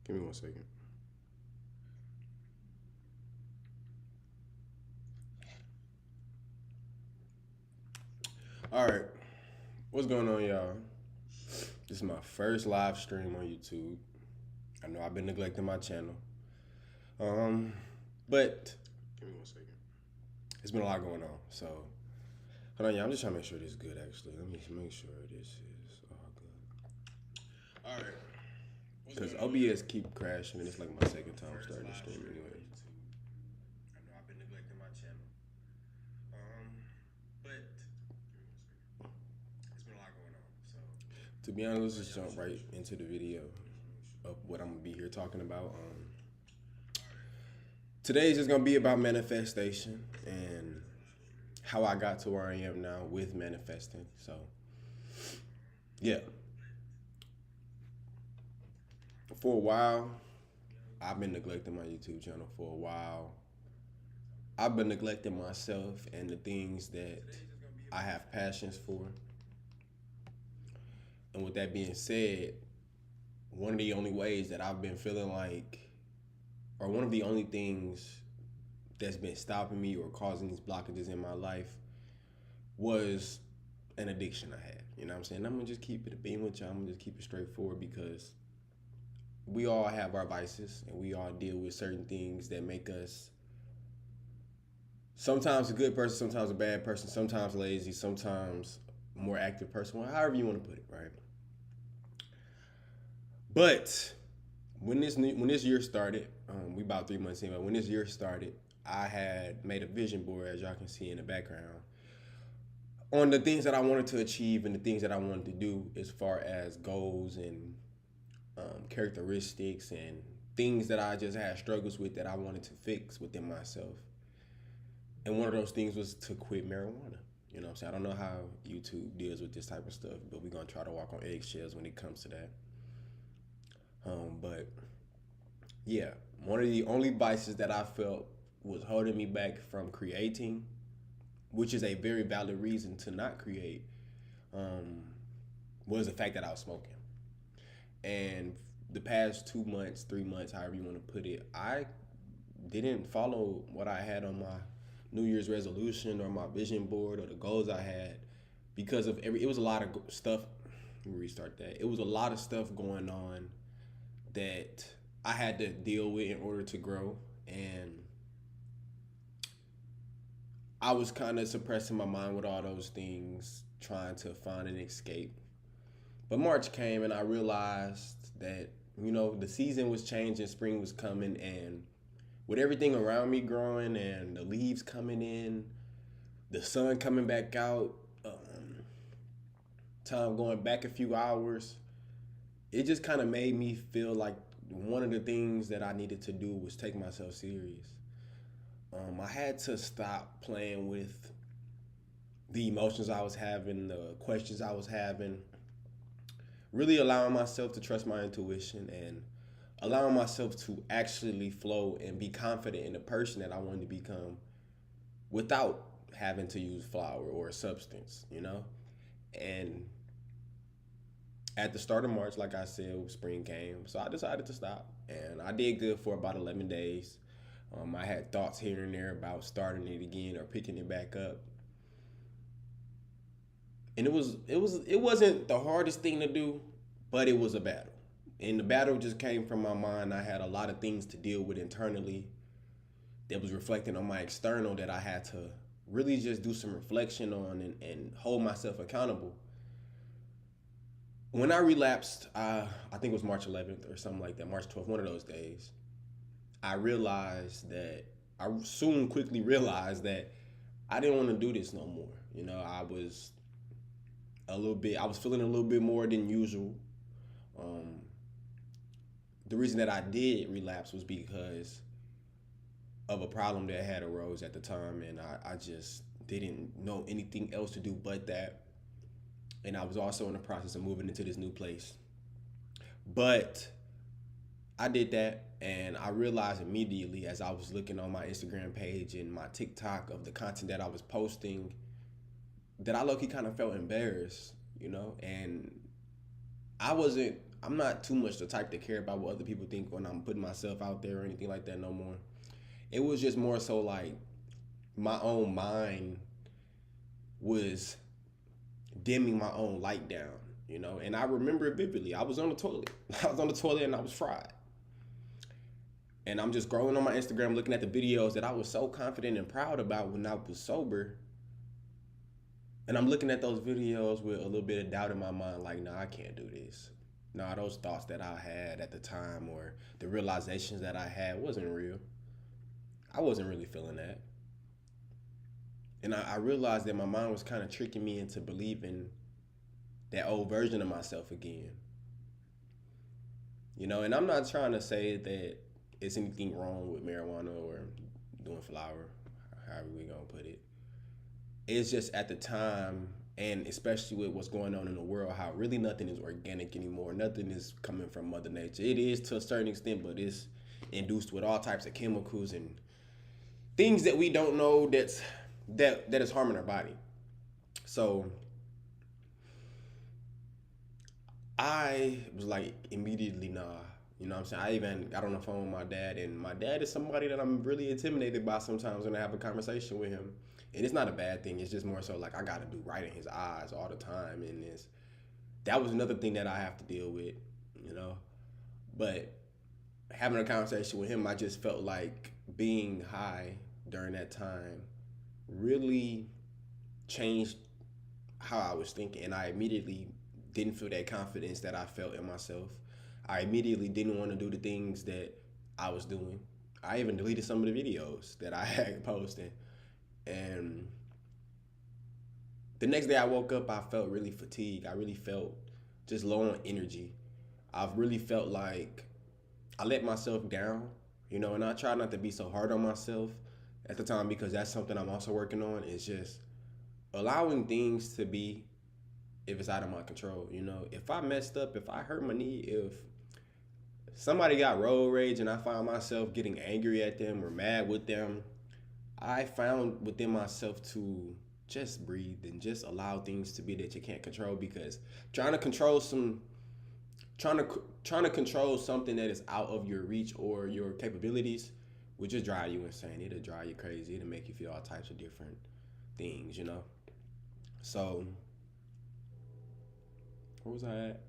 Give me 1 second. All right, what's going on, y'all? This is my first live stream on YouTube. I know I've been neglecting my channel, but give me 1 second. It's been a lot going on, so hold on, yeah. I'm just trying to make sure this is good. Actually, let me make sure this is all good. All right, because OBS keep crashing, and it's like my second time starting the stream anyway. I know I've been neglecting my channel, but it's been a lot going on. So to be honest, let's just jump right into the video of what I'm gonna be here talking about. Today's just gonna be about manifestation and how I got to where I am now with manifesting. So yeah, for a while, I've been neglecting my YouTube channel for a while. I've been neglecting myself and the things that I have passions for. And with that being said, one of the only ways that I've been feeling like, or one of the only things that's been stopping me or causing these blockages in my life was an addiction I had. You know what I'm saying? I'm gonna just keep it a beam with y'all. I'm gonna just keep it straightforward because we all have our vices and we all deal with certain things that make us sometimes a good person, sometimes a bad person, sometimes lazy, sometimes a more active person, well, however you want to put it, right? But when this year started, we about 3 months in, but when this year started, I had made a vision board, as y'all can see in the background, on the things that I wanted to achieve and the things that I wanted to do as far as goals and characteristics and things that I just had struggles with that I wanted to fix within myself. And one of those things was to quit marijuana. You know what I'm saying? I don't know how YouTube deals with this type of stuff, but we're going to try to walk on eggshells when it comes to that. But yeah, one of the only vices that I felt was holding me back from creating, which is a very valid reason to not create, was the fact that I was smoking. And the past 2 months, 3 months, however you want to put it, I didn't follow what I had on my New Year's resolution or my vision board or the goals I had because of it was a lot of stuff. Let me restart that. It was a lot of stuff going on that I had to deal with in order to grow. And I was kind of suppressing my mind with all those things, trying to find an escape. But March came and I realized that, the season was changing, spring was coming, and with everything around me growing and the leaves coming in, the sun coming back out, time going back a few hours, it just kind of made me feel like one of the things that I needed to do was take myself serious. I had to stop playing with the emotions I was having, the questions I was having, really allowing myself to trust my intuition and allowing myself to actually flow and be confident in the person that I wanted to become without having to use flour or a substance. And at the start of March, like I said, spring came. So I decided to stop. And I did good for about 11 days. I had thoughts here and there about starting it again or picking it back up. And it wasn't the hardest thing to do, but it was a battle. And the battle just came from my mind. I had a lot of things to deal with internally that was reflecting on my external that I had to really just do some reflection on and hold myself accountable. When I relapsed, I think it was March 11th or something like that, March 12th, one of those days, I realized that I soon quickly realized that I didn't want to do this no more. I was feeling a little bit more than usual. Um, the reason that I did relapse was because of a problem that had arose at the time, and I just didn't know anything else to do but that. And I was also in the process of moving into this new place. But I did that, and I realized immediately as I was looking on my Instagram page and my TikTok of the content that I was posting that I low-key kind of felt embarrassed, and I wasn't I'm not too much the type to care about what other people think when I'm putting myself out there or anything like that no more. It was just more so like my own mind was dimming my own light down, you know. And I remember it vividly. I was on the toilet. I was on the toilet and I was fried. And I'm just scrolling on my Instagram looking at the videos that I was so confident and proud about when I was sober. And I'm looking at those videos with a little bit of doubt in my mind, like, nah, I can't do this. Nah, those thoughts that I had at the time or the realizations that I had wasn't real. I wasn't really feeling that. And I realized that my mind was kind of tricking me into believing that old version of myself again. You know, and I'm not trying to say that it's anything wrong with marijuana or doing flower, however we gonna put it. It's just at the time, and especially with what's going on in the world, how really nothing is organic anymore. Nothing is coming from Mother Nature. It is to a certain extent, but it's induced with all types of chemicals and things that we don't know that is harming our body. So I was like immediately nah. You know what I'm saying? I even got on the phone with my dad, and my dad is somebody that I'm really intimidated by sometimes when I have a conversation with him. And it's not a bad thing. It's just more so like I got to do right in his eyes all the time. And that was another thing that I have to deal with, you know. But having a conversation with him, I just felt like being high during that time really changed how I was thinking. And I immediately didn't feel that confidence that I felt in myself. I immediately didn't want to do the things that I was doing. I even deleted some of the videos that I had posted. And the next day I woke up, I felt really fatigued. I really felt just low on energy. I've really felt like I let myself down, you know, and I try not to be so hard on myself at the time because that's something I'm also working on, is just allowing things to be if it's out of my control, you know. If I messed up, if I hurt my knee, if somebody got road rage and I found myself getting angry at them or mad with them, I found within myself to just breathe and just allow things to be that you can't control, because trying to control something that is out of your reach or your capabilities would just drive you insane. It'll drive you crazy. It'll make you feel all types of different things, you know. So where was I at?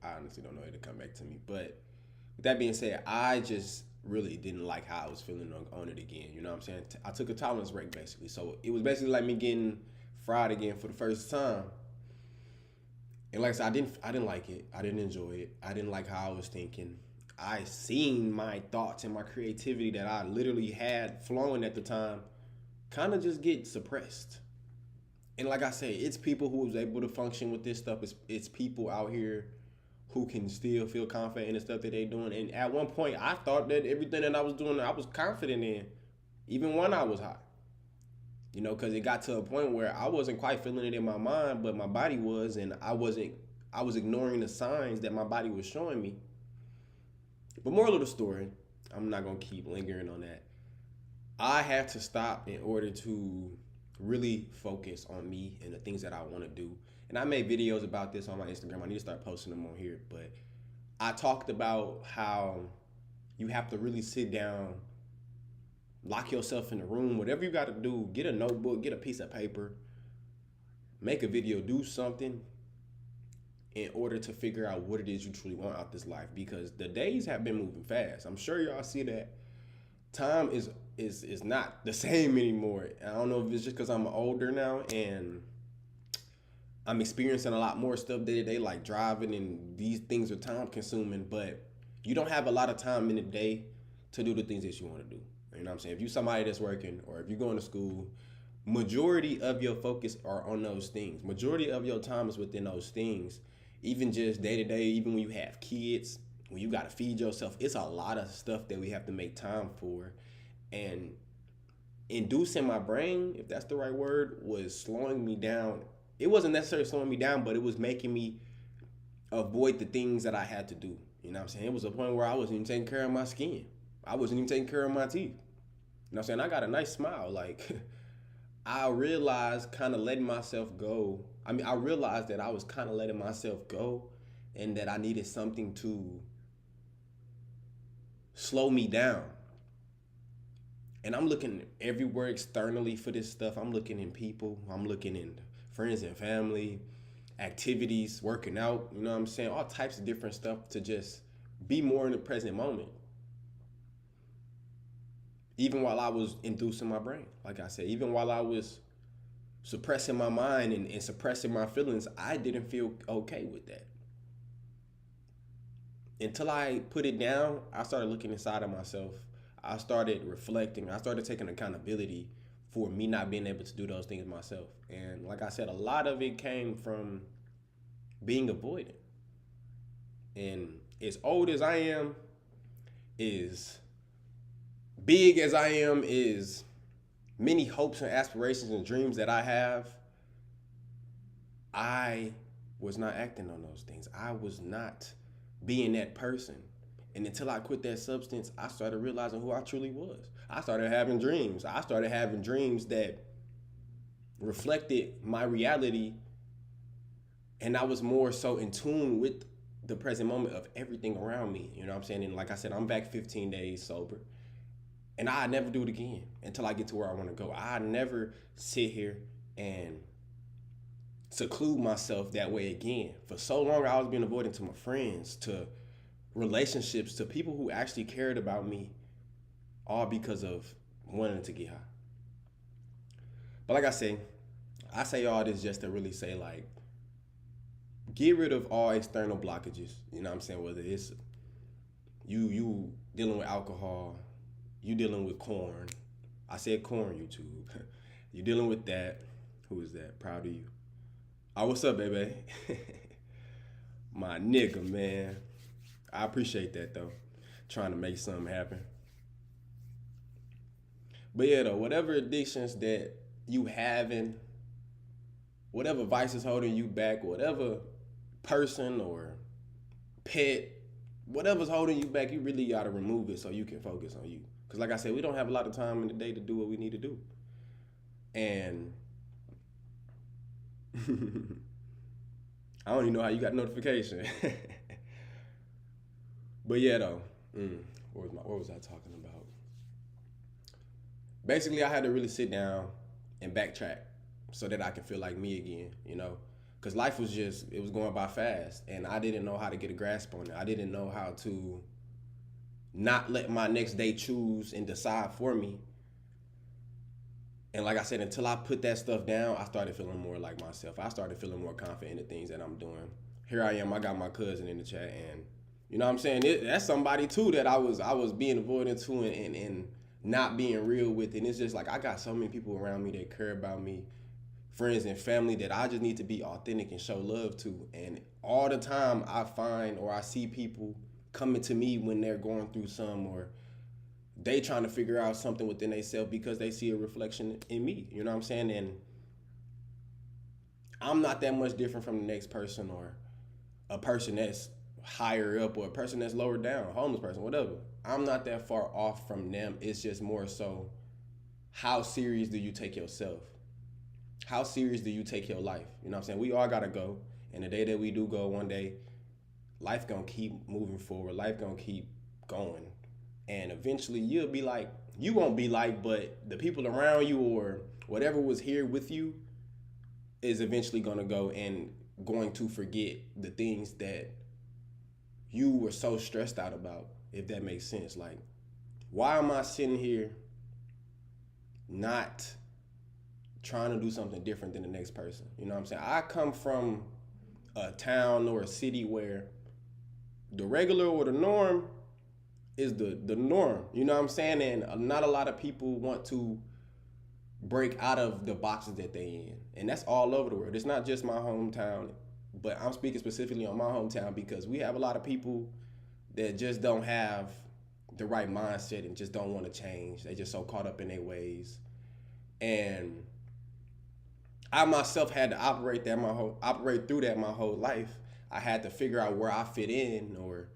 I honestly don't know how to come back to me. But with that being said, I just really didn't like how I was feeling on it again. You know what I'm saying? I took a tolerance break basically. So it was basically like me getting fried again for the first time. And like I said, I didn't like it. I didn't enjoy it. I didn't like how I was thinking. I seen my thoughts and my creativity that I literally had flowing at the time kind of just get suppressed. And like I say, it's people who was able to function with this stuff. It's people out here who can still feel confident in the stuff that they doing. And at one point, I thought that everything that I was doing, I was confident in, even when I was high. You know, because it got to a point where I wasn't quite feeling it in my mind, but my body was, and I was ignoring the signs that my body was showing me. But moral of the story, I'm not going to keep lingering on that. I had to stop in order to really focus on me and the things that I want to do. And I made videos about this on my Instagram. I need to start posting them on here. But I talked about how you have to really sit down, lock yourself in the room, whatever you got to do, get a notebook, get a piece of paper, make a video, do something in order to figure out what it is you truly want out this life. Because the days have been moving fast. I'm sure y'all see that. Time is not the same anymore. I don't know if it's just because I'm older now and I'm experiencing a lot more stuff day to day, like driving, and these things are time consuming, but you don't have a lot of time in the day to do the things that you want to do. You know what I'm saying? If you're somebody that's working or if you're going to school, majority of your focus are on those things. Majority of your time is within those things. Even just day to day, even when you have kids, when you got to feed yourself, it's a lot of stuff that we have to make time for. And inducing my brain, if that's the right word, was slowing me down. It wasn't necessarily slowing me down, but it was making me avoid the things that I had to do. You know what I'm saying? It was a point where I wasn't even taking care of my skin. I wasn't even taking care of my teeth. You know what I'm saying? I got a nice smile. Like, I realized kind of letting myself go. I mean, I realized that I was kind of letting myself go and that I needed something to slow me down. And I'm looking everywhere externally for this stuff. I'm looking in people, I'm looking in friends and family, activities, working out, you know what I'm saying? All types of different stuff to just be more in the present moment. Even while I was inducing my brain, like I said, even while I was suppressing my mind and suppressing my feelings, I didn't feel okay with that. Until I put it down, I started looking inside of myself. I started reflecting. I started taking accountability for me not being able to do those things myself. And like I said, a lot of it came from being avoidant. And as old as I am, is big as I am, is many hopes and aspirations and dreams that I have, I was not acting on those things. I was not being that person. And until I quit that substance, I started realizing who I truly was. I started having dreams. I started having dreams that reflected my reality. And I was more so in tune with the present moment of everything around me. You know what I'm saying? And like I said, I'm back 15 days sober. And I never do it again until I get to where I want to go. I never sit here and seclude myself that way again. For so long, I was being avoidant to my friends, to relationships, to people who actually cared about me, all because of wanting to get high. But like I say all this just to really say, like, get rid of all external blockages. You know what I'm saying? Whether it's you dealing with alcohol, you dealing with corn. I said corn, YouTube. You dealing with that. Who is that? Proud of you. Oh, what's up, baby? My nigga, man. I appreciate that though. Trying to make something happen. But yeah, though, whatever addictions that you having, whatever vices holding you back, whatever person or pet, whatever's holding you back, you really gotta remove it so you can focus on you. Cause like I said, we don't have a lot of time in the day to do what we need to do. And I don't even know how you got notification. But yeah, though, what was I talking about? Basically, I had to really sit down and backtrack so that I can feel like me again, you know? Because life was just, it was going by fast, and I didn't know how to get a grasp on it. I didn't know how to not let my next day choose and decide for me. And like I said, until I put that stuff down, I started feeling more like myself. I started feeling more confident in the things that I'm doing. Here I am, I got my cousin in the chat, and you know what I'm saying? That's somebody too that I was being avoidant to and not being real with. And it's just like I got so many people around me that care about me, friends and family, that I just need to be authentic and show love to. And all the time I find or I see people coming to me when they're going through some, or they trying to figure out something within themselves because they see a reflection in me. You know what I'm saying? And I'm not that much different from the next person, or a person that's higher up, or a person that's lower down, a homeless person, whatever. I'm not that far off from them. It's just more so, how serious do you take yourself? How serious do you take your life? You know what I'm saying? We all gotta go. And the day that we do go, one day, life gonna keep moving forward. Life gonna keep going. And eventually you'll be like, you won't be like, but the people around you or whatever was here with you is eventually gonna go and going to forget the things that you were so stressed out about, if that makes sense. Like, why am I sitting here not trying to do something different than the next person? You know what I'm saying? I come from a town or a city where the regular or the norm is the norm. You know what I'm saying? And not a lot of people want to break out of the boxes that they in. And that's all over the world. It's not just my hometown, but I'm speaking specifically on my hometown because we have a lot of people that just don't have the right mindset and just don't want to change. They just so caught up in their ways. And I myself had to operate through that my whole life. I had to figure out where I fit in, or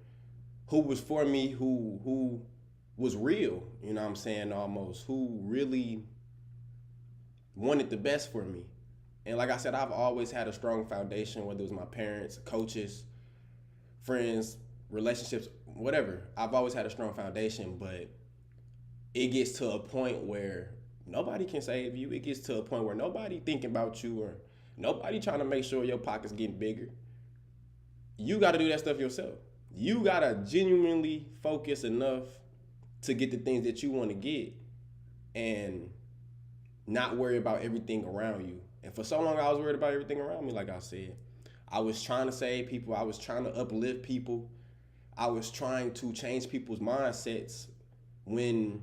who was for me, who was real, you know what I'm saying, almost, who really wanted the best for me. And like I said, I've always had a strong foundation, whether it was my parents, coaches, friends, relationships, whatever. I've always had a strong foundation, but it gets to a point where nobody can save you. It gets to a point where nobody thinking about you or nobody trying to make sure your pocket's getting bigger. You got to do that stuff yourself. You got to genuinely focus enough to get the things that you want to get and not worry about everything around you. And for so long, I was worried about everything around me, like I said. I was trying to save people. I was trying to uplift people. I was trying to change people's mindsets when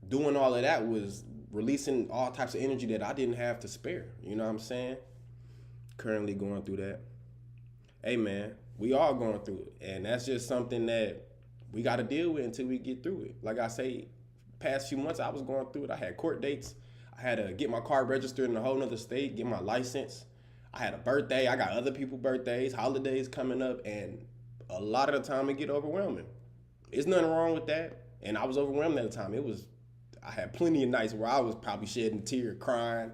doing all of that was releasing all types of energy that I didn't have to spare. You know what I'm saying? Currently going through that. Hey, man, we all going through it. And that's just something that we got to deal with until we get through it. Like I say, past few months, I was going through it. I had court dates. I had to get my car registered in a whole nother state, get my license. I had a birthday. I got other people's birthdays, holidays coming up, and a lot of the time it get overwhelming. There's nothing wrong with that. And I was overwhelmed at the time. I had plenty of nights where I was probably shedding a tear, crying,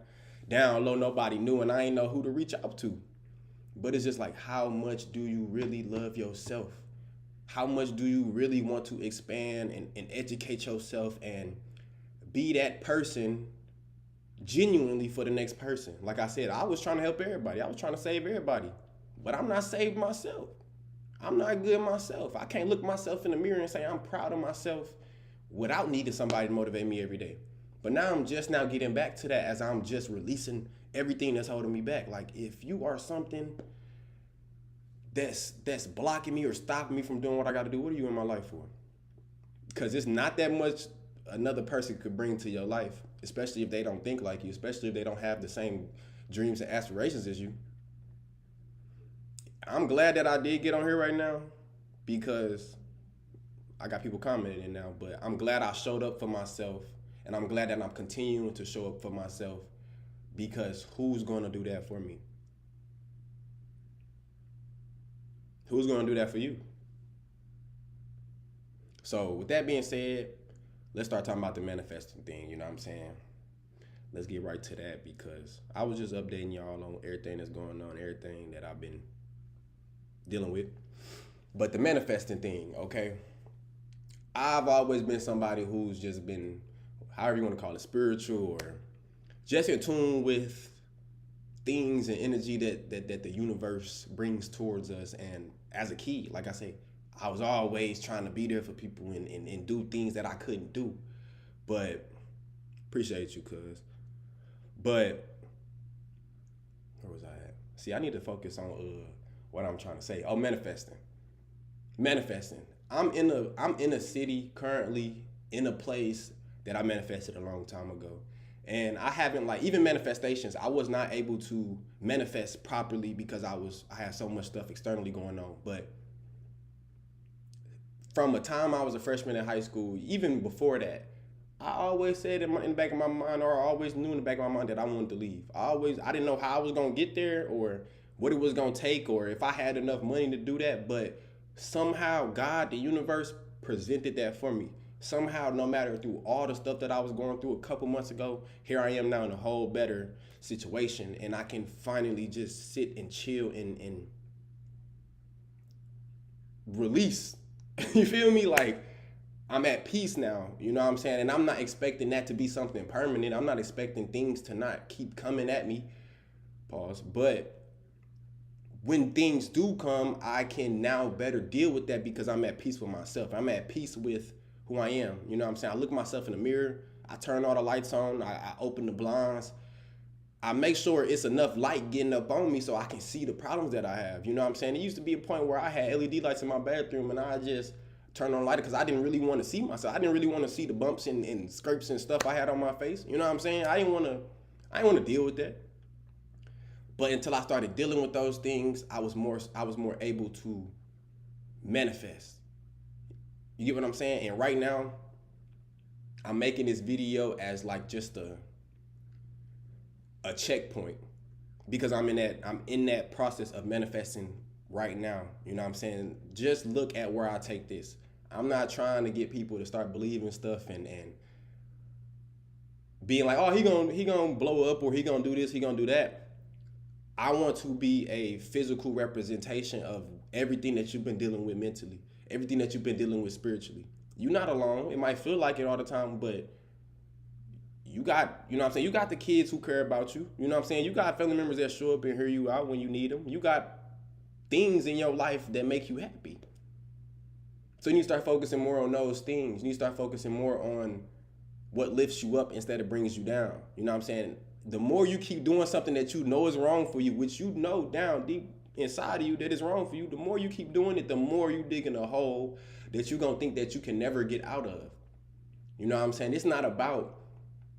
down low, nobody knew, and I ain't know who to reach out to. But it's just like, how much do you really love yourself? How much do you really want to expand and educate yourself and be that person genuinely for the next person? Like I said, I was trying to help everybody. I was trying to save everybody. But I'm not saved myself. I'm not good myself. I can't look myself in the mirror and say I'm proud of myself without needing somebody to motivate me every day. But now I'm just now getting back to that as I'm just releasing everything that's holding me back. Like, if you are something that's blocking me or stopping me from doing what I got to do, what are you in my life for? Because it's not that much another person could bring to your life, especially if they don't think like you, especially if they don't have the same dreams and aspirations as you. I'm glad that I did get on here right now because I got people commenting now, but I'm glad I showed up for myself, and I'm glad that I'm continuing to show up for myself, because who's going to do that for me? Who's going to do that for you? So with that being said, let's start talking about the manifesting thing, you know what I'm saying? Let's get right to that, because I was just updating y'all on everything that's going on, everything that I've been dealing with. But the manifesting thing, okay? I've always been somebody who's just been, however you want to call it, spiritual, or just in tune with things and energy that the universe brings towards us. And as a kid, like I say, I was always trying to be there for people and do things that I couldn't do. But appreciate you, cuz. But where was I at? See, I need to focus on what I'm trying to say. Oh, manifesting. I'm in a city currently, in a place that I manifested a long time ago. And I haven't, like, even manifestations, I was not able to manifest properly because I had so much stuff externally going on. But from the time I was a freshman in high school, even before that, I always said in the back of my mind, or I always knew in the back of my mind, that I wanted to leave. I didn't know how I was gonna get there or what it was gonna take or if I had enough money to do that, but somehow God, the universe, presented that for me. Somehow, no matter through all the stuff that I was going through a couple months ago, here I am now in a whole better situation, and I can finally just sit and chill and release. You feel me? Like, I'm at peace now, you know what I'm saying? And I'm not expecting that to be something permanent. I'm not expecting things to not keep coming at me. Pause. But when things do come, I can now better deal with that because I'm at peace with myself. I'm at peace with who I am. You know what I'm saying? I look myself in the mirror. I turn all the lights on. I open the blinds. I make sure it's enough light getting up on me so I can see the problems that I have. You know what I'm saying? It used to be a point where I had LED lights in my bathroom and I just turn on the light because I didn't really want to see myself. I didn't really want to see the bumps and scrapes and stuff I had on my face. You know what I'm saying? I didn't want to deal with that. But until I started dealing with those things, I was more able to manifest. You get what I'm saying? And right now, I'm making this video as like just a checkpoint, because I'm in that process of manifesting right now. You know what I'm saying? Just look at where I take this. I'm not trying to get people to start believing stuff and being like, oh, he gonna blow up, or he gonna do this, he gonna do that. I want to be a physical representation of everything that you've been dealing with mentally, everything that you've been dealing with spiritually. You're not alone. It might feel like it all the time, but you got, you know what I'm saying? You got the kids who care about you. You know what I'm saying? You got family members that show up and hear you out when you need them. You got things in your life that make you happy. So you need to start focusing more on those things. You need to start focusing more on what lifts you up instead of brings you down. You know what I'm saying? The more you keep doing something that you know is wrong for you, which you know down deep inside of you that is wrong for you, the more you keep doing it, the more you dig in a hole that you're going to think that you can never get out of. You know what I'm saying? It's not about,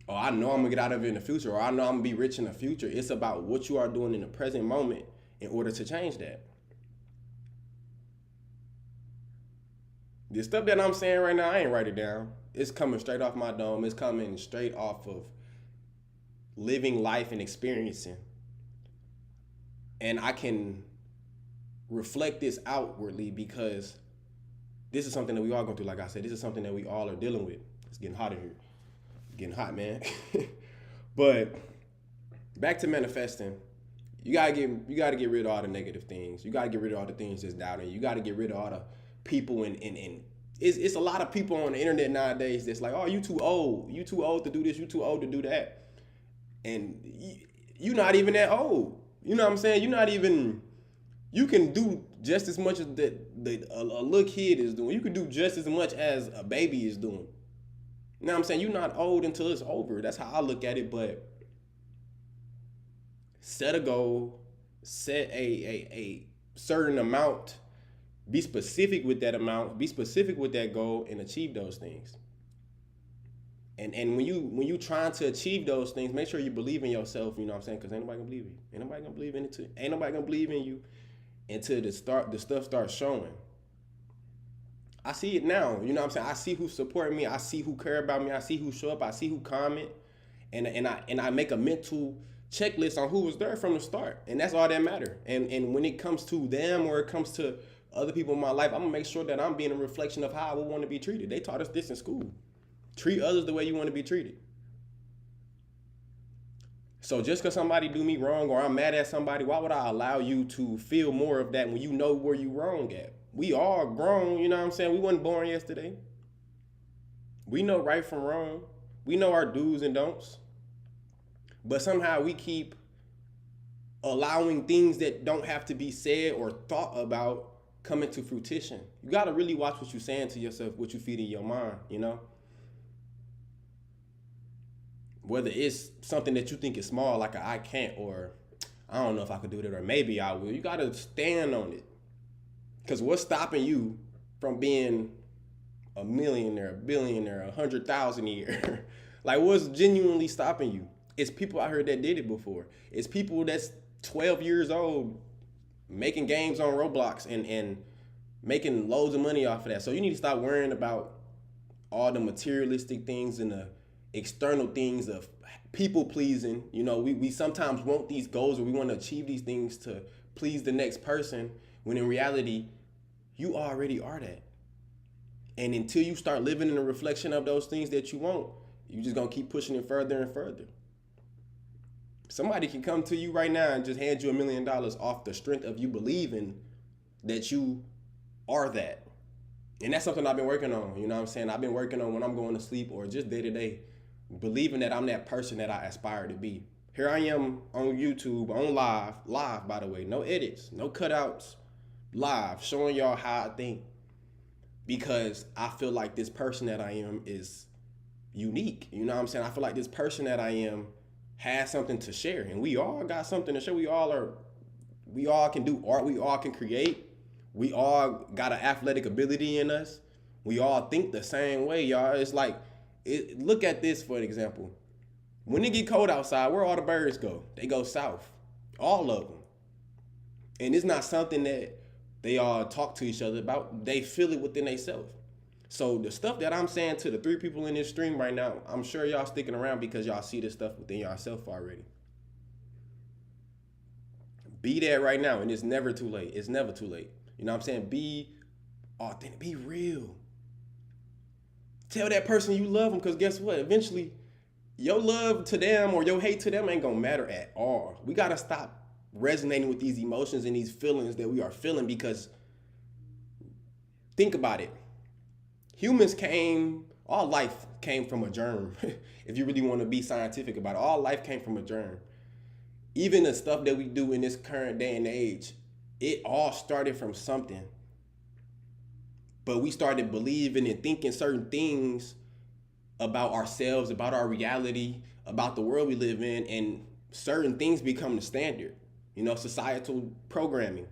oh, I know I'm going to get out of it in the future, or I know I'm going to be rich in the future. It's about what you are doing in the present moment in order to change that. The stuff that I'm saying right now, I ain't write it down. It's coming straight off my dome. It's coming straight off of living life and experiencing. And I can reflect this outwardly because this is something that we all go through. Like I said, this is something that we all are dealing with. It's getting hot in here. Getting hot, man. But back to manifesting. You gotta get rid of all the negative things. You gotta get rid of all the things that's doubting. You gotta get rid of all the people and it's a lot of people on the internet nowadays that's like, oh, you too old. You too old to do this. You too old to do that. And you're not even that old. You know what I'm saying? You're not even, you can do just as much as a little kid is doing. You can do just as much as a baby is doing. You know what I'm saying? You're not old until it's over. That's how I look at it. But set a goal, set a certain amount, be specific with that amount, be specific with that goal, and achieve those things. And when you trying to achieve those things, make sure you believe in yourself. You know what I'm saying? Because ain't nobody gonna believe in you. Ain't nobody gonna believe in it. Ain't nobody gonna believe in you until the stuff starts showing. I see it now. You know what I'm saying? I see who support me. I see who care about me. I see who show up. I see who comment. And I make a mental checklist on who was there from the start. And that's all that matter. And when it comes to them or it comes to other people in my life, I'm gonna make sure that I'm being a reflection of how I would want to be treated. They taught us this in school. Treat others the way you want to be treated. So just because somebody do me wrong or I'm mad at somebody, why would I allow you to feel more of that when you know where you wrong at? We all grown, you know what I'm saying? We wasn't born yesterday. We know right from wrong. We know our do's and don'ts. But somehow we keep allowing things that don't have to be said or thought about come into fruition. You got to really watch what you're saying to yourself, what you feed in your mind, you know? Whether it's something that you think is small, like I can't, or I don't know if I could do that, or maybe I will. You got to stand on it. Because what's stopping you from being a millionaire, a billionaire, 100,000 a year? Like, what's genuinely stopping you? It's people out here that did it before. It's people that's 12 years old making games on Roblox and making loads of money off of that. So you need to stop worrying about all the materialistic things and the external things of people pleasing. You know, we sometimes want these goals or we want to achieve these things to please the next person, when in reality, you already are that. And until you start living in a reflection of those things that you want, you're just going to keep pushing it further and further. Somebody can come to you right now and just hand you $1 million off the strength of you believing that you are that. And that's something I've been working on. You know what I'm saying? I've been working on when I'm going to sleep or just day to day, believing that I'm that person that I aspire to be. Here I am on YouTube, on live, by the way, no edits, no cutouts, live, showing y'all how I think, because I feel like this person that I am is unique. You know what I'm saying? I feel like this person that I am has something to share, and we all got something to share. We all can do art. We all can create. We all got an athletic ability in us. We all think the same way, y'all. It's like, look at this for an example. When it get cold outside, where all the birds go? They go south. All of them. And it's not something that they all talk to each other about. They feel it within themselves. So the stuff that I'm saying to the 3 people in this stream right now, I'm sure y'all sticking around because y'all see this stuff within yourself already. Be there right now, and it's never too late. It's never too late. You know what I'm saying? Be authentic. Be real. Tell that person you love them, because guess what? Eventually, your love to them or your hate to them ain't gonna matter at all. We gotta stop resonating with these emotions and these feelings that we are feeling because think about it. Humans came, all life came from a germ. If you really want to be scientific about it, all life came from a germ. Even the stuff that we do in this current day and age, it all started from something. But we started believing and thinking certain things about ourselves, about our reality, about the world we live in, and certain things become the standard. You know, societal programming.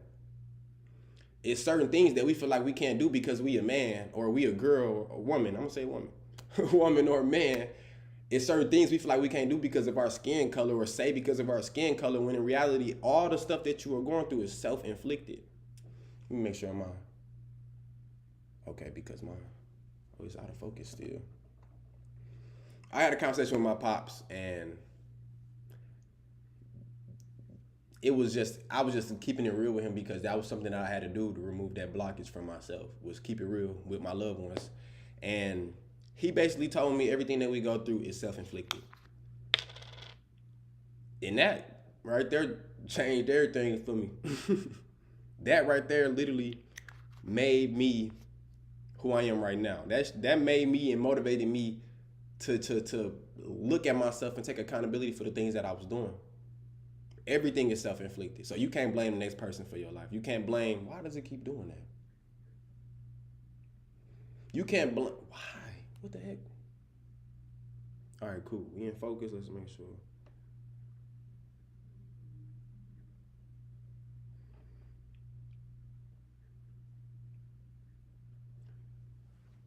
It's certain things that we feel like we can't do because we a man or we a girl or a woman. I'm gonna say woman, woman or man. It's certain things we feel like we can't do because of our skin color or say because of our skin color. When in reality, all the stuff that you are going through is self-inflicted. Let me make sure I'm on. Okay, because my it's out of focus still. I had a conversation with my pops and it was just I was just keeping it real with him because that was something that I had to do to remove that blockage from myself was keep it real with my loved ones. And he basically told me everything that we go through is self-inflicted. And that right there changed everything for me. That right there literally made me who I am right now. That made me and motivated me to look at myself and take accountability for the things that I was doing. Everything is self-inflicted. So you can't blame the next person for your life. You can't blame, why does it keep doing that? You can't blame, why? What the heck? All right, cool. We in focus. Let's make sure.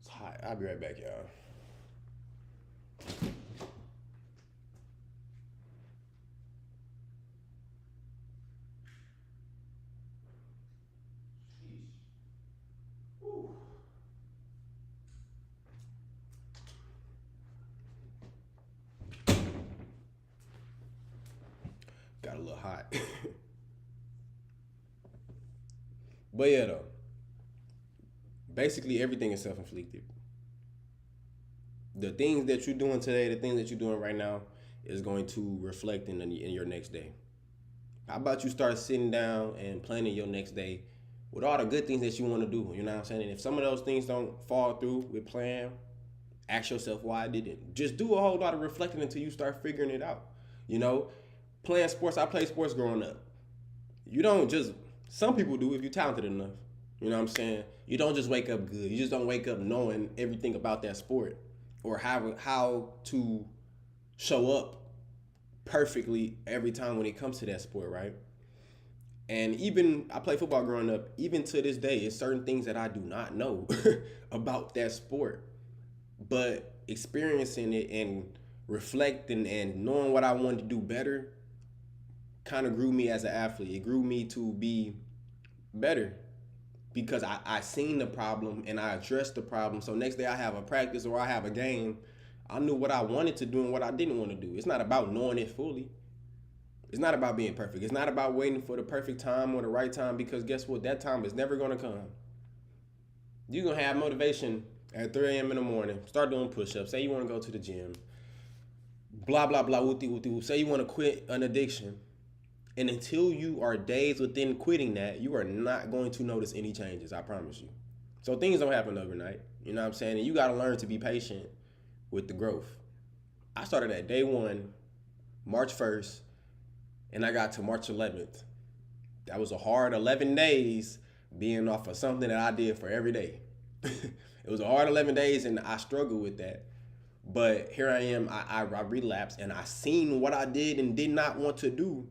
It's hot. I'll be right back, y'all. Got a little hot. But yeah, though. Basically, everything is self-inflicted. The things that you're doing today, the things that you're doing right now, is going to reflect in your next day. How about you start sitting down and planning your next day with all the good things that you want to do? You know what I'm saying? And if some of those things don't fall through with plan, ask yourself why I didn't. Just do a whole lot of reflecting until you start figuring it out. You know, playing sports, I played sports growing up. You don't just, some people do if you're talented enough. You know what I'm saying? You don't just wake up good. You just don't wake up knowing everything about that sport or how to show up perfectly every time when it comes to that sport, right? And even I played football growing up, even to this day, it's certain things that I do not know about that sport. But experiencing it and reflecting and knowing what I wanted to do better kind of grew me as an athlete. It grew me to be better because I seen the problem and I addressed the problem. So next day I have a practice or I have a game, I knew what I wanted to do and what I didn't want to do. It's not about knowing it fully. It's not about being perfect. It's not about waiting for the perfect time or the right time because guess what? That time is never going to come. You're going to have motivation at 3 a.m. in the morning. Start doing push-ups. Say you want to go to the gym. Blah, blah, blah, wooty, wooty, woo. Say you want to quit an addiction. And until you are days within quitting that, you are not going to notice any changes, I promise you. So things don't happen overnight. You know what I'm saying? And you got to learn to be patient with the growth. I started at day 1, March 1st, and I got to March 11th. That was a hard 11 days being off of something that I did for every day. It was a hard 11 days, and I struggled with that. But here I am, I relapsed, and I seen what I did and did not want to do,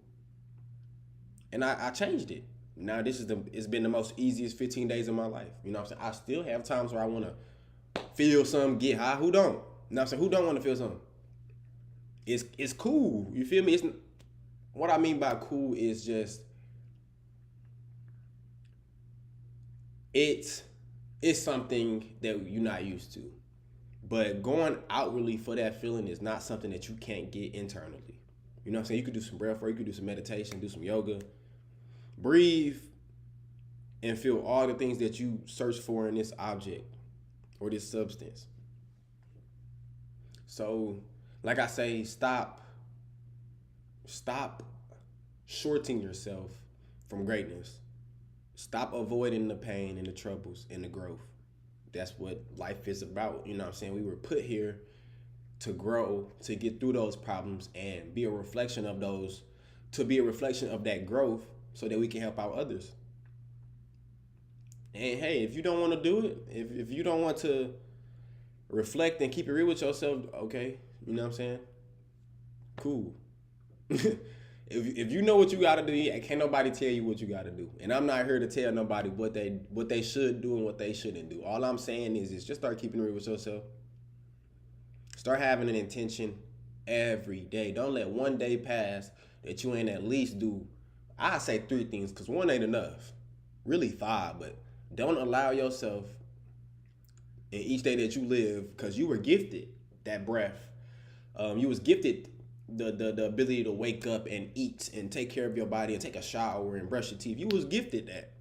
and I changed it. Now it's been the most easiest 15 days of my life. You know what I'm saying? I still have times where I want to feel something, get high. Who don't? You know what I'm saying? Who don't want to feel something? It's cool. You feel me? What I mean by cool is just it's something that you're not used to. But going outwardly for that feeling is not something that you can't get internally. You know what I'm saying? You could do some breath work, you could do some meditation, do some yoga. Breathe and feel all the things that you search for in this object or this substance. So like I say, stop shorting yourself from greatness. Stop avoiding the pain and the troubles and the growth. That's what life is about. You know what I'm saying? We were put here to grow, to get through those problems and be a reflection of those, to be a reflection of that growth so that we can help out others. And hey, if you don't want to do it, if you don't want to reflect and keep it real with yourself, okay, you know what I'm saying? Cool. If you know what you gotta do, can't nobody tell you what you gotta do. And I'm not here to tell nobody what they should do and what they shouldn't do. All I'm saying is just start keeping it real with yourself. Start having an intention every day. Don't let one day pass that you ain't at least do. I say 3 things because one ain't enough. Really 5, but don't allow yourself in each day that you live, because you were gifted that breath. You was gifted the ability to wake up and eat and take care of your body and take a shower and brush your teeth. You was gifted that.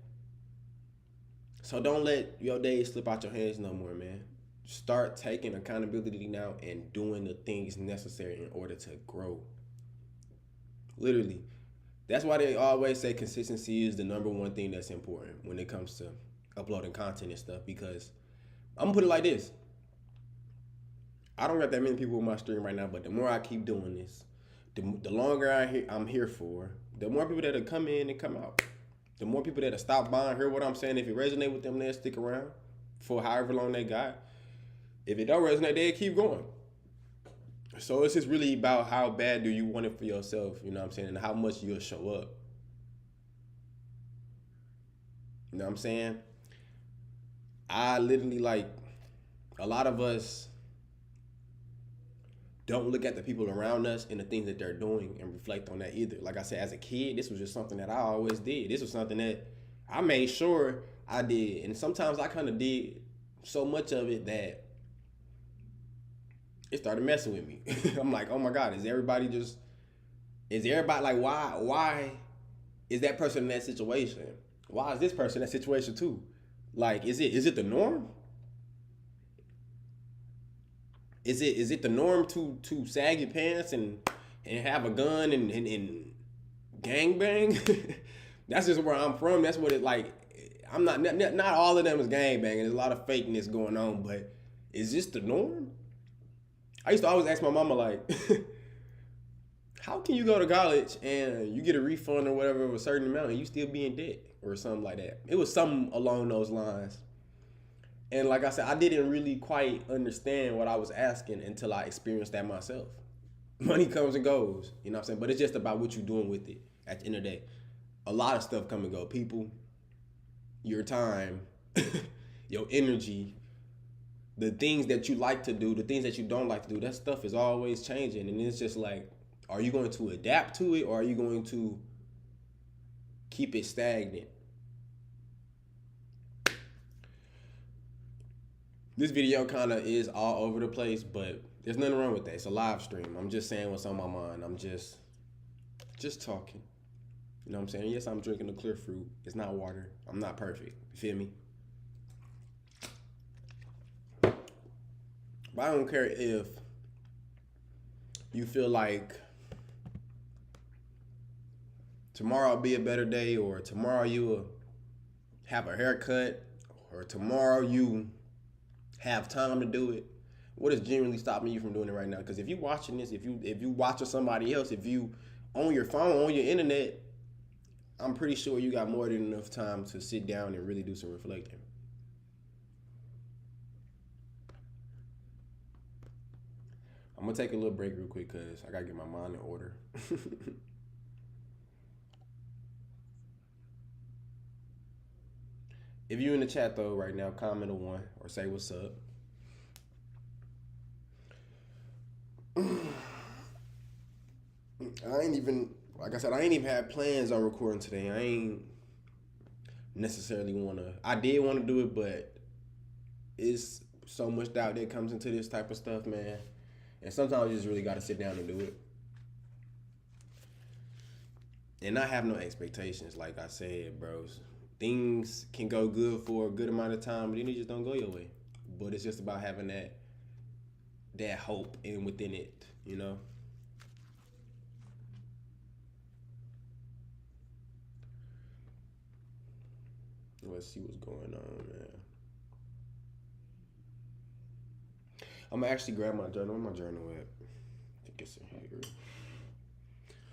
So don't let your days slip out your hands no more, man. Start taking accountability now and doing the things necessary in order to grow. Literally. That's why they always say consistency is the number one thing that's important when it comes to uploading content and stuff, because I'm gonna put it like this. I don't got that many people on my stream right now, but the more I keep doing this, the longer I'm here for, the more people that'll come in and come out. The more people that'll stop by and hear what I'm saying. If it resonate with them, they'll stick around for however long they got. If it don't resonate, they'll keep going. So it's just really about how bad do you want it for yourself, you know what I'm saying, and how much you'll show up. You know what I'm saying? I literally, like, a lot of us don't look at the people around us and the things that they're doing and reflect on that either. Like I said, as a kid, this was just something that I always did. This was something that I made sure I did. And sometimes I kind of did so much of it that it started messing with me. I'm like, oh my God, is everybody like, why is that person in that situation? Why is this person in that situation too? Like, is it the norm? Is it the norm to sag your pants and have a gun and gang bang? That's just where I'm from. That's what it like. I'm not all of them is gang banging. There's a lot of fakeness going on, but is this the norm? I used to always ask my mama, like, how can you go to college and you get a refund or whatever of a certain amount and you still be in debt or something like that? It was something along those lines. And like I said, I didn't really quite understand what I was asking until I experienced that myself. Money comes and goes, you know what I'm saying? But it's just about what you're doing with it at the end of the day. A lot of stuff come and go. People, your time, your energy, the things that you like to do, the things that you don't like to do, that stuff is always changing. And it's just like, are you going to adapt to it or are you going to keep it stagnant? This video kind of is all over the place, but there's nothing wrong with that. It's a live stream. I'm just saying what's on my mind. I'm just talking. You know what I'm saying? Yes, I'm drinking the clear fruit. It's not water. I'm not perfect. You feel me? But I don't care if you feel like tomorrow will be a better day, or tomorrow you will have a haircut, or tomorrow you have time to do it. What is genuinely stopping you from doing it right now? Because if you're watching this, if you watching somebody else, if you on your phone, on your internet, I'm pretty sure you got more than enough time to sit down and really do some reflecting. I'm gonna take a little break real quick because I gotta get my mind in order. If you in the chat though right now, comment a 1 or say what's up. I ain't even had plans on recording today. I ain't necessarily I did want to do it, but it's so much doubt that comes into this type of stuff, man. And sometimes you just really got to sit down and do it. And I have no expectations, like I said, bros. Things can go good for a good amount of time, but then they just don't go your way. But it's just about having that hope and within it you know. Let's see what's going on, man. I'm gonna actually grab my journal. Where my journal at? I think it's in here.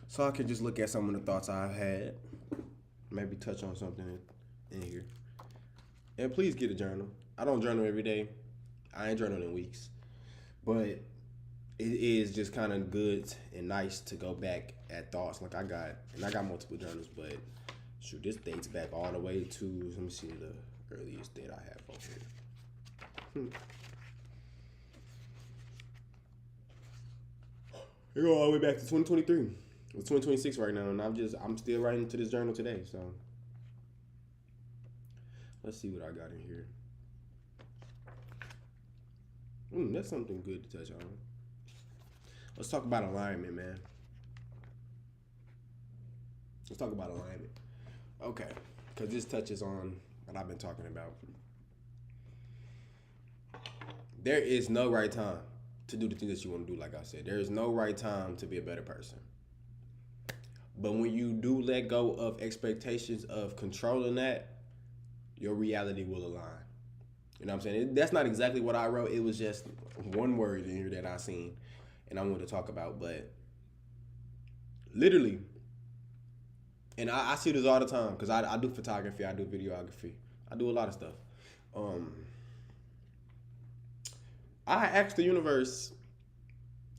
So I can just look at some of the thoughts I've had. Maybe touch on something in here. And please get a journal. I don't journal every day. I ain't journaling in weeks. But it is just kind of good and nice to go back at thoughts. Like I got multiple journals, but shoot, this dates back all the way to, let me see the earliest date I have over here. We go all the way back to 2023. It's 2026 right now, and I'm still writing to this journal today. So let's see what I got in here. That's something good to touch on. Let's talk about alignment, man. Let's talk about alignment. Okay, because this touches on what I've been talking about. There is no right time to do the things that you want to do, like I said. There is no right time to be a better person. But when you do let go of expectations of controlling that, your reality will align. You know what I'm saying? That's not exactly what I wrote. It was just one word in here that I seen and I wanted to talk about. But literally, and I see this all the time because I do photography, I do videography, I do a lot of stuff. I ask the universe,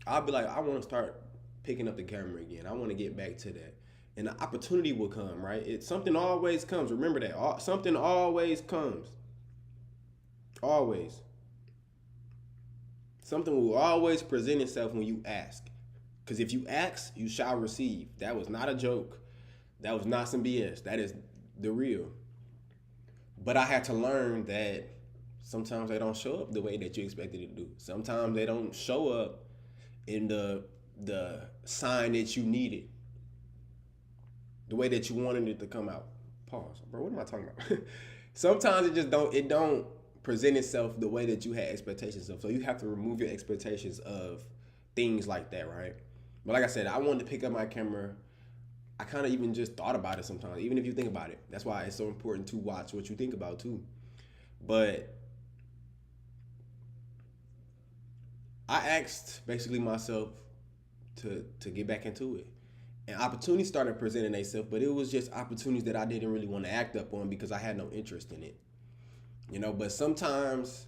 I'll be like, I want to start picking up the camera again. I want to get back to that. And the opportunity will come, right? Something always comes. Remember that. Something always comes. Always. Something will always present itself when you ask. Because if you ask, you shall receive. That was not a joke. That was not some BS. That is the real. But I had to learn that sometimes they don't show up the way that you expected it to do. Sometimes they don't show up in the sign that you needed. The way that you wanted it to come out. Pause. Bro, what am I talking about? Sometimes it don't present itself the way that you had expectations of. So you have to remove your expectations of things like that, right? But like I said, I wanted to pick up my camera. I kind of even just thought about it sometimes, even if you think about it. That's why it's so important to watch what you think about too. But I asked basically myself to get back into it. And opportunities started presenting themselves, but it was just opportunities that I didn't really want to act up on because I had no interest in it. You know, but sometimes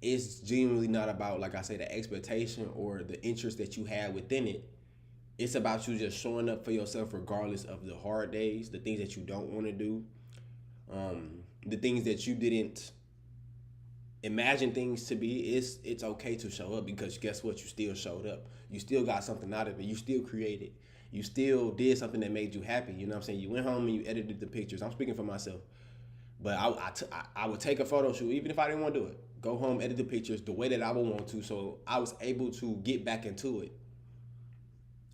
it's genuinely not about, like I say, the expectation or the interest that you have within it. It's about you just showing up for yourself regardless of the hard days, the things that you don't want to do, the things that you didn't imagine things to be. It's okay to show up because guess what? You still showed up. You still got something out of it. You still created. You still did something that made you happy. You know what I'm saying? You went home and you edited the pictures. I'm speaking for myself. But I would take a photo shoot, even if I didn't want to do it. Go home, edit the pictures the way that I would want to. So I was able to get back into it.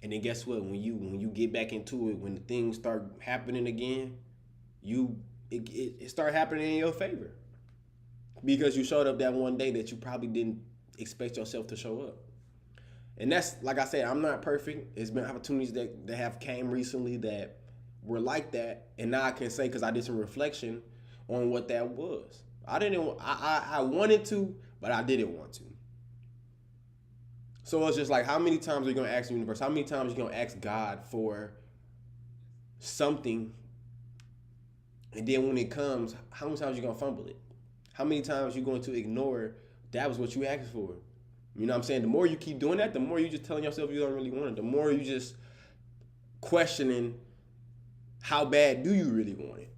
And then guess what? When you get back into it, when the things start happening again, it start happening in your favor. Because you showed up that one day that you probably didn't expect yourself to show up. And that's, like I said, I'm not perfect. It's been opportunities that have came recently that were like that. And now I can say, because I did some reflection on what that was. I wanted to, but I didn't want to. So it's just like, how many times are you going to ask the universe? How many times are you going to ask God for something? And then when it comes, how many times are you going to fumble it? How many times are you going to ignore that was what you asked for? You know what I'm saying? The more you keep doing that, the more you just telling yourself you don't really want it. The more you just questioning how bad do you really want it.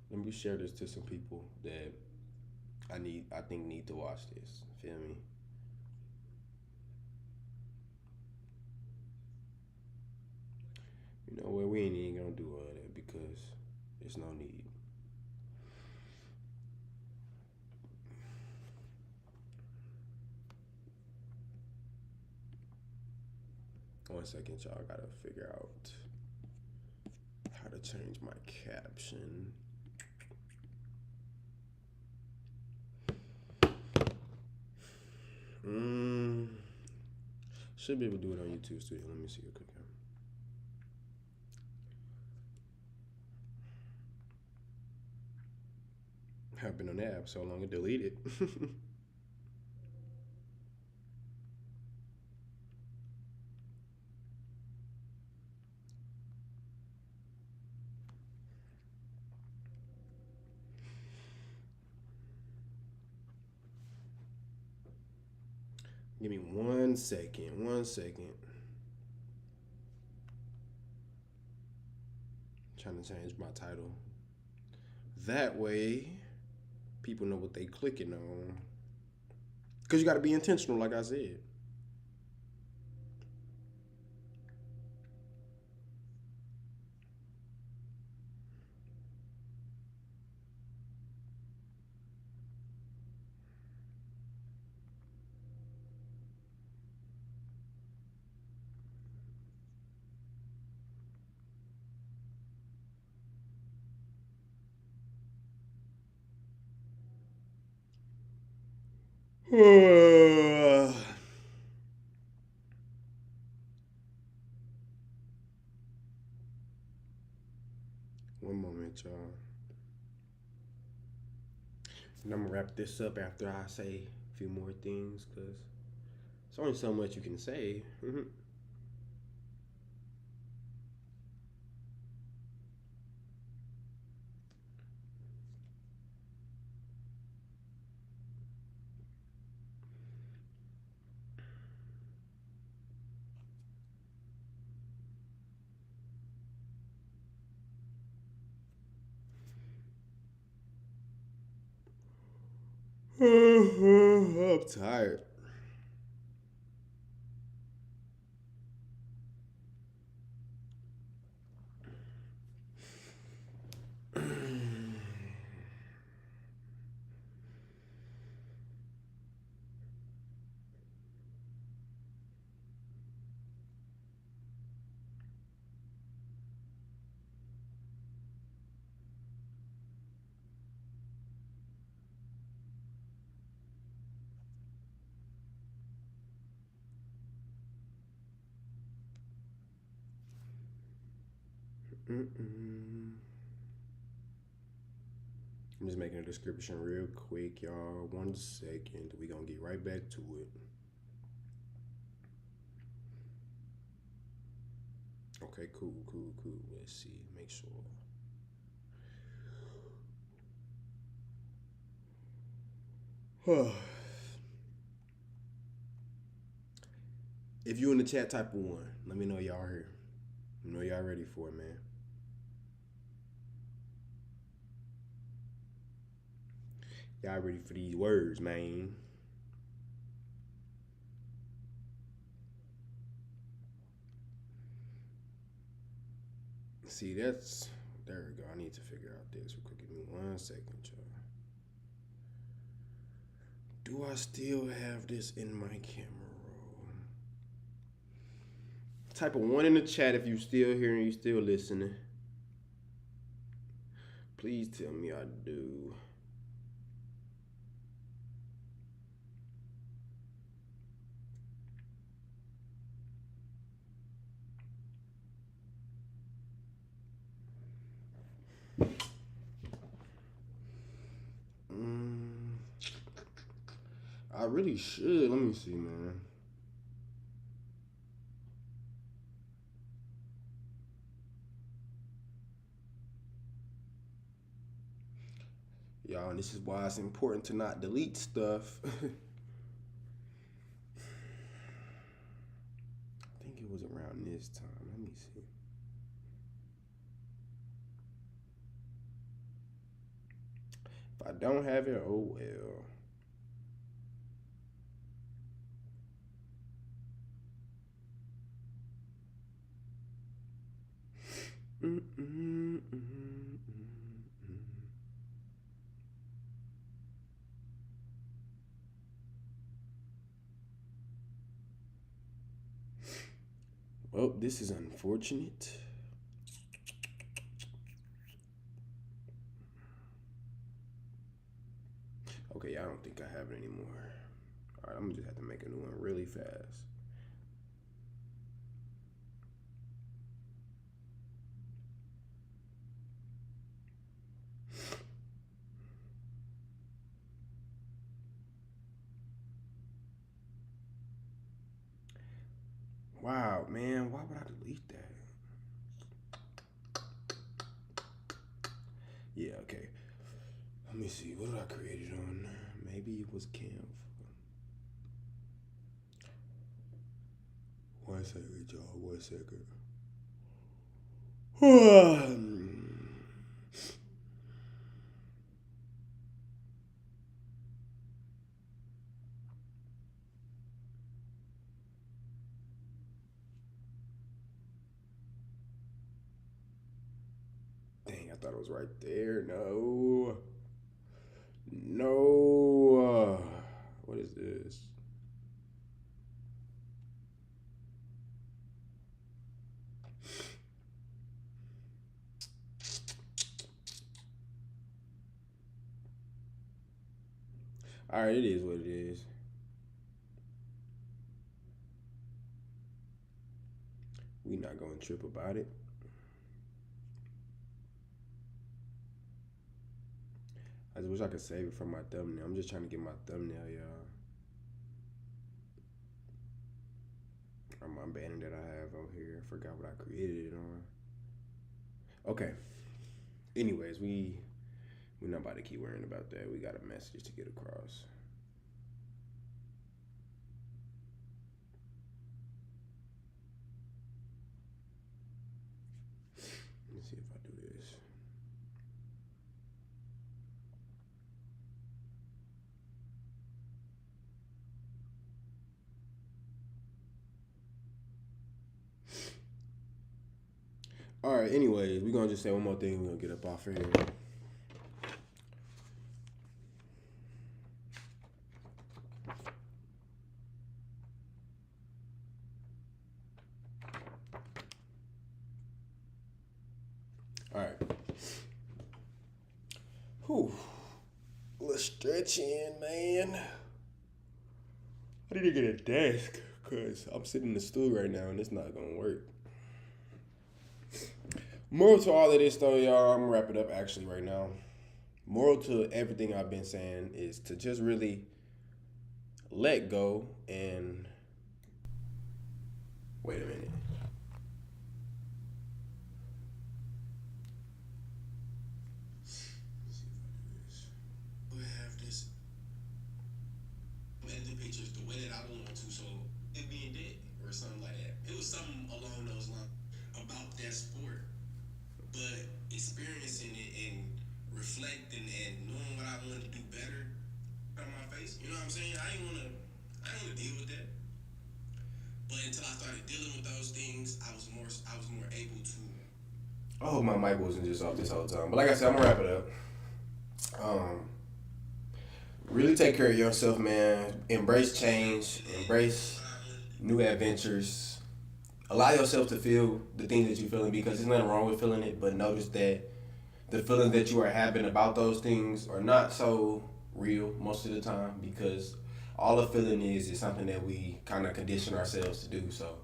Let me share this to some people that I think need to watch this. Feel me? You know what? We ain't even gonna do all that because there's no need. One second, y'all. Gotta figure out how to change my caption. Mm, should be able to do it on YouTube Studio. Let me see real quick. I've been on that app so long I deleted it. Give me 1 second. 1 second. Trying to change my title. That way, people know what they clicking on. Cause you got to be intentional, like I said. One moment, y'all. And I'm gonna wrap this up after I say a few more things, cause it's only so much you can say. I'm tired. I'm just making a description real quick, y'all. 1 second. We gonna get right back to it. Okay, cool. Let's see. Make sure. If you in the chat, type of 1. Let me know y'all here. I know y'all ready for it, man. Y'all ready for these words, man? See, that's there we go. I need to figure out this real quick. Give me 1 second, y'all. Do I still have this in my camera roll? Type of 1 in the chat if you still here and you still listening. Please tell me I do. I really should. Let me see, man. Y'all, and this is why it's important to not delete stuff. I think it was around this time. Let me see. If I don't have it, oh well. Well, this is unfortunate. Okay, I don't think I have it anymore. All right, I'm gonna just have to make a new one really fast. Wow, man, why would I delete that? Yeah, okay. Let me see. What did I create it on? Maybe it was Canva. 1 second, y'all. 1 second. Dang, I thought it was right there. No. No. What is this? All right, it is what it is. We not gonna trip about it. I just wish I could save it for my thumbnail. I'm just trying to get my thumbnail, y'all. Or my banner that I have out here. I forgot what I created it on. Okay. Anyways, we're not about to keep worrying about that. We got a message to get across. Let me see if I do this. All right, anyways, we're going to just say one more thing. We're going to get up off of here. All right. Whew. Let's stretch in, man. I need to get a desk because I'm sitting in the stool right now and it's not going to work. Moral to all of this, though, y'all, I'm going to wrap it up actually right now. Moral to everything I've been saying is to just really let go and wait a minute. We have this editing pictures the way that I want to, so it being dead or something like that. It was something along those lines about that sport, but experiencing it and reflecting and knowing what I wanted to do better on my face. You know what I'm saying? I didn't want to deal with that. But until I started dealing with those things, I was more able to. I hope my mic wasn't just off this whole time. But like I said, I'm gonna wrap it up. Really take care of yourself, man. Embrace change. Embrace new adventures. Allow yourself to feel the things that you're feeling because there's nothing wrong with feeling it. But notice that the feelings that you are having about those things are not so real most of the time because all the feeling is something that we kind of condition ourselves to do. So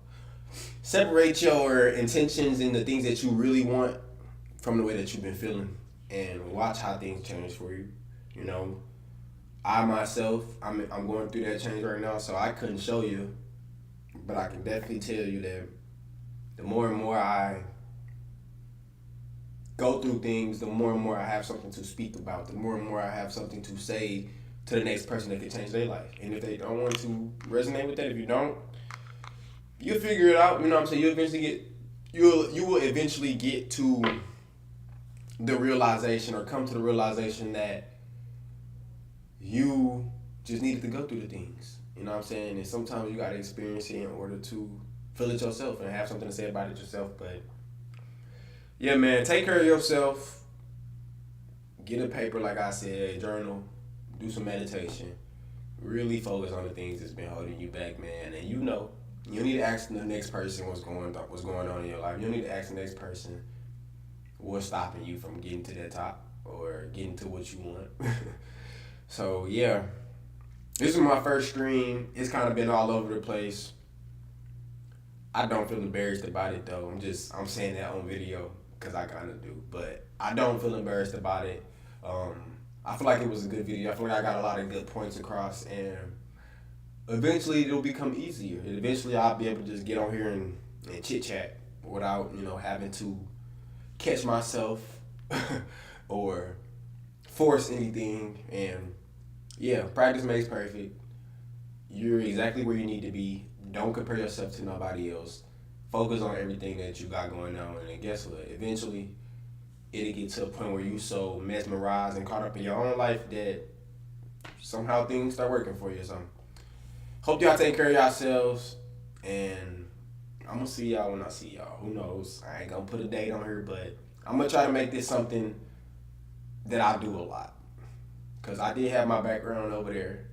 separate your intentions and the things that you really want from the way that you've been feeling and watch how things change for you. You know, I myself, I'm going through that change right now, so I couldn't show you, but I can definitely tell you that the more and more I go through things, the more and more I have something to speak about, the more and more I have something to say to the next person that can change their life. And if they don't want to resonate with that, if you don't, you'll figure it out. You know what I'm saying? You will eventually get to the realization or come to the realization that you just needed to go through the things. You know what I'm saying? And sometimes you gotta experience it in order to feel it yourself and have something to say about it yourself. But yeah, man, take care of yourself. Get a paper, like I said, journal, do some meditation. Really focus on the things that's been holding you back, man. And you know, you need to ask the next person what's going on in your life. You need to ask the next person what's stopping you from getting to that top or getting to what you want. So yeah, This is my first stream. It's kind of been all over the place. I don't feel embarrassed about it though. I'm saying that on video because I kind of do, but I don't feel embarrassed about it. Um, I feel like it was a good video. I feel like I got a lot of good points across, and eventually it'll become easier. Eventually I'll be able to just get on here and chit chat without having to catch myself or force anything. And yeah, practice makes perfect. You're exactly where you need to be. Don't compare yourself to nobody else. Focus on everything that you got going on, and then guess what? Eventually, it'll get to a point where you so mesmerized and caught up in your own life that somehow things start working for you. So, hope y'all take care of yourselves, and I'm gonna see y'all when I see y'all. Who knows? I ain't gonna put a date on here, but I'm gonna try to make this something that I do a lot. Cause I did have my background over there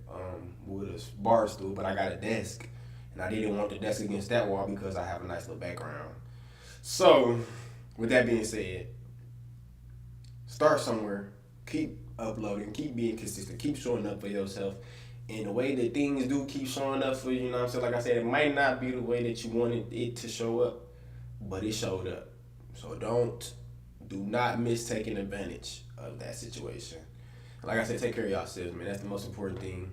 with a bar stool, but I got a desk, and I didn't want the desk against that wall because I have a nice little background. So, with that being said, start somewhere, keep uploading, keep being consistent, keep showing up for yourself. And the way that things do keep showing up for you, you know what I'm saying? Like I said, it might not be the way that you wanted it to show up, but it showed up. So do not miss taking advantage of that situation. Like I said, take care of yourselves, man. That's the most important thing.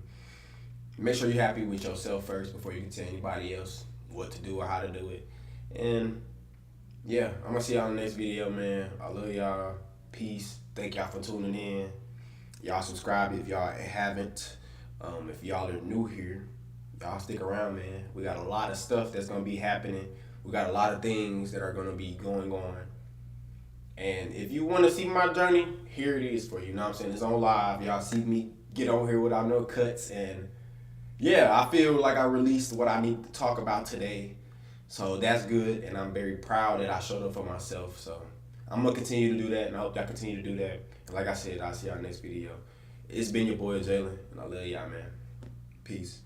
Make sure you're happy with yourself first before you can tell anybody else what to do or how to do it. And yeah, I'm gonna see y'all in the next video, man. I love y'all. Peace. Thank y'all for tuning in. Y'all subscribe if y'all haven't. If y'all are new here, y'all stick around, man. We got a lot of stuff that's gonna be happening. We got a lot of things that are gonna be going on. And if you want to see my journey, here it is for you. You know what I'm saying? It's on live. Y'all see me get on here without no cuts. And yeah, I feel like I released what I need to talk about today. So that's good. And I'm very proud that I showed up for myself. So I'm going to continue to do that. And I hope y'all continue to do that. And like I said, I'll see y'all next video. It's been your boy, Jalen. And I love y'all, man. Peace.